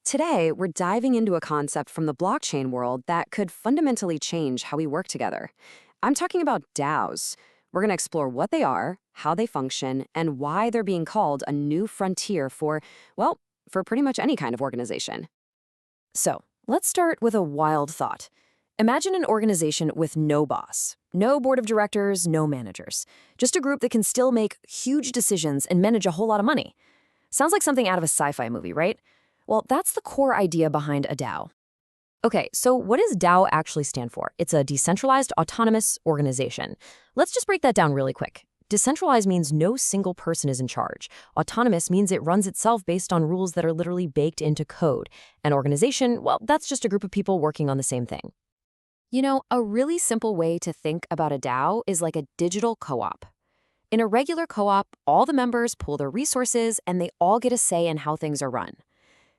Today, we're diving into a concept from the blockchain world that could fundamentally change how we work together. I'm talking about DAOs. We're going to explore what they are, how they function, and why they're being called a new frontier for pretty much any kind of organization. So, let's start with a wild thought. Imagine an organization with no boss, no board of directors, no managers, just a group that can still make huge decisions and manage a whole lot of money. Sounds like something out of a sci-fi movie, right? Well, that's the core idea behind a DAO. Okay, so what does DAO actually stand for? It's a Decentralized Autonomous Organization. Let's just break that down really quick. Decentralized means no single person is in charge. Autonomous means it runs itself based on rules that are literally baked into code. An organization, well, that's just a group of people working on the same thing. You know, a really simple way to think about a DAO is like a digital co-op. In a regular co-op, all the members pool their resources and they all get a say in how things are run.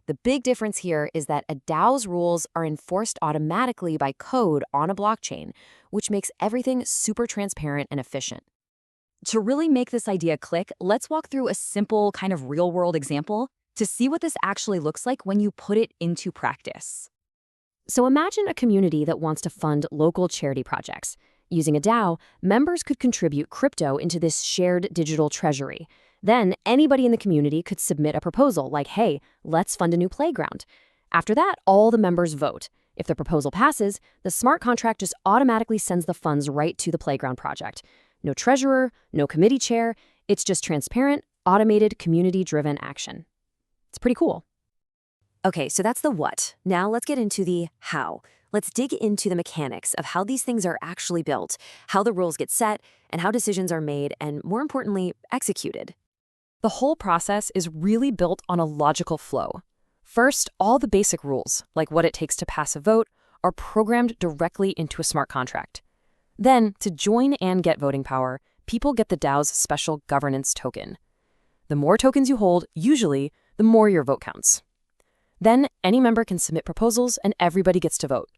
The big difference here is that a DAO's rules are enforced automatically by code on a blockchain, which makes everything super transparent and efficient. To really make this idea click, let's walk through a simple kind of real-world example to see what this actually looks like when you put it into practice. So imagine a community that wants to fund local charity projects. Using a DAO, members could contribute crypto into this shared digital treasury. Then anybody in the community could submit a proposal like, hey, let's fund a new playground. After that, all the members vote. If the proposal passes, the smart contract just automatically sends the funds right to the playground project. No treasurer, no committee chair. It's just transparent, automated, community-driven action. It's pretty cool. Okay, so that's the what. Now let's get into the how. Let's dig into the mechanics of how these things are actually built, how the rules get set, and how decisions are made, and more importantly, executed. The whole process is really built on a logical flow. First, all the basic rules, like what it takes to pass a vote, are programmed directly into a smart contract. Then, to join and get voting power, people get the DAO's special governance token. The more tokens you hold, usually, the more your vote counts. Then, any member can submit proposals and everybody gets to vote.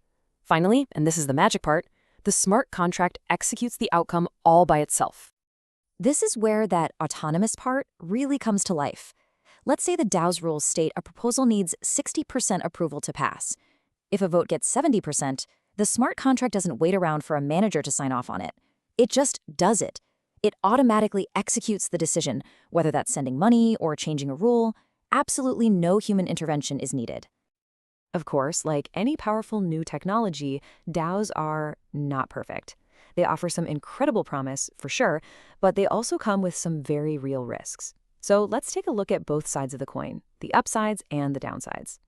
Finally, and this is the magic part, the smart contract executes the outcome all by itself. This is where that autonomous part really comes to life. Let's say the DAO's rules state a proposal needs 60% approval to pass. If a vote gets 70%, the smart contract doesn't wait around for a manager to sign off on it. It just does it. It automatically executes the decision, whether that's sending money or changing a rule. Absolutely no human intervention is needed. Of course, like any powerful new technology, DAOs are not perfect. They offer some incredible promise, for sure, but they also come with some very real risks. So let's take a look at both sides of the coin, the upsides and the downsides.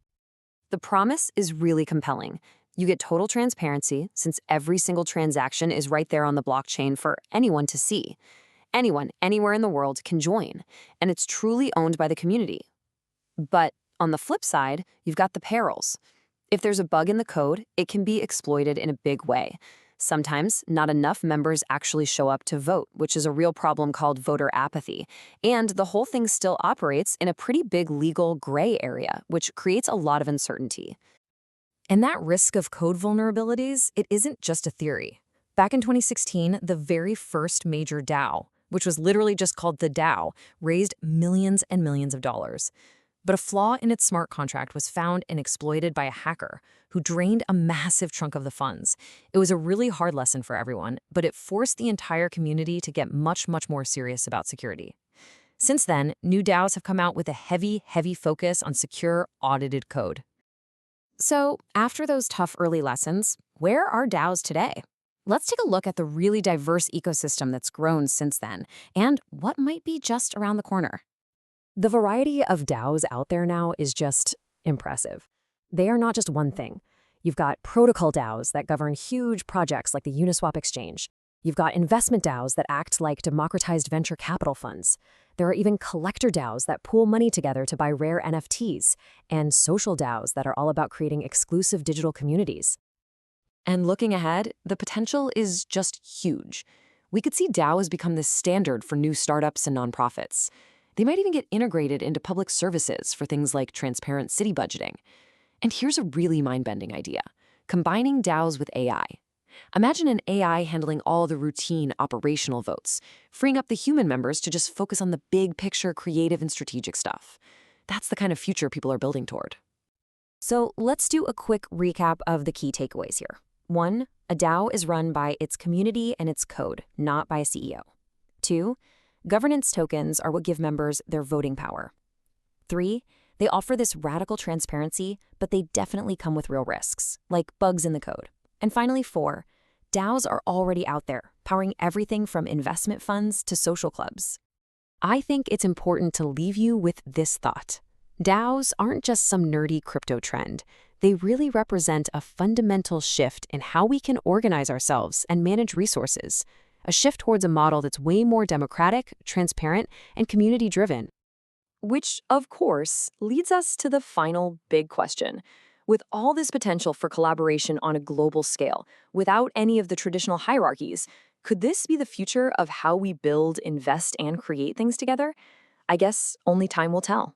The promise is really compelling. You get total transparency since every single transaction is right there on the blockchain for anyone to see. Anyone, anywhere in the world can join, and it's truly owned by the community. But on the flip side, you've got the perils. If there's a bug in the code, it can be exploited in a big way. Sometimes, not enough members actually show up to vote, which is a real problem called voter apathy. And the whole thing still operates in a pretty big legal gray area, which creates a lot of uncertainty. And that risk of code vulnerabilities, it isn't just a theory. Back in 2016, the very first major DAO, which was literally just called the DAO, raised millions and millions of dollars. But a flaw in its smart contract was found and exploited by a hacker who drained a massive chunk of the funds. It was a really hard lesson for everyone, but it forced the entire community to get much, much more serious about security. Since then, new DAOs have come out with a heavy, heavy focus on secure, audited code. So, after those tough early lessons, where are DAOs today? Let's take a look at the really diverse ecosystem that's grown since then, and what might be just around the corner. The variety of DAOs out there now is just impressive. They are not just one thing. You've got protocol DAOs that govern huge projects like the Uniswap exchange. You've got investment DAOs that act like democratized venture capital funds. There are even collector DAOs that pool money together to buy rare NFTs, and social DAOs that are all about creating exclusive digital communities. And looking ahead, the potential is just huge. We could see DAOs become the standard for new startups and nonprofits. They might even get integrated into public services for things like transparent city budgeting. And here's a really mind-bending idea: combining DAOs with AI. Imagine an AI handling all the routine operational votes, freeing up the human members to just focus on the big picture, creative and strategic stuff. That's the kind of future people are building toward. So let's do a quick recap of the key takeaways here. 1. A DAO is run by its community and its code, not by a CEO. 2. Governance tokens are what give members their voting power. 3. They offer this radical transparency, but they definitely come with real risks, like bugs in the code. And finally, 4. DAOs are already out there, powering everything from investment funds to social clubs. I think it's important to leave you with this thought. DAOs aren't just some nerdy crypto trend. They really represent a fundamental shift in how we can organize ourselves and manage resources, a shift towards a model that's way more democratic, transparent, and community-driven. Which, of course, leads us to the final big question. With all this potential for collaboration on a global scale, without any of the traditional hierarchies, could this be the future of how we build, invest, and create things together? I guess only time will tell.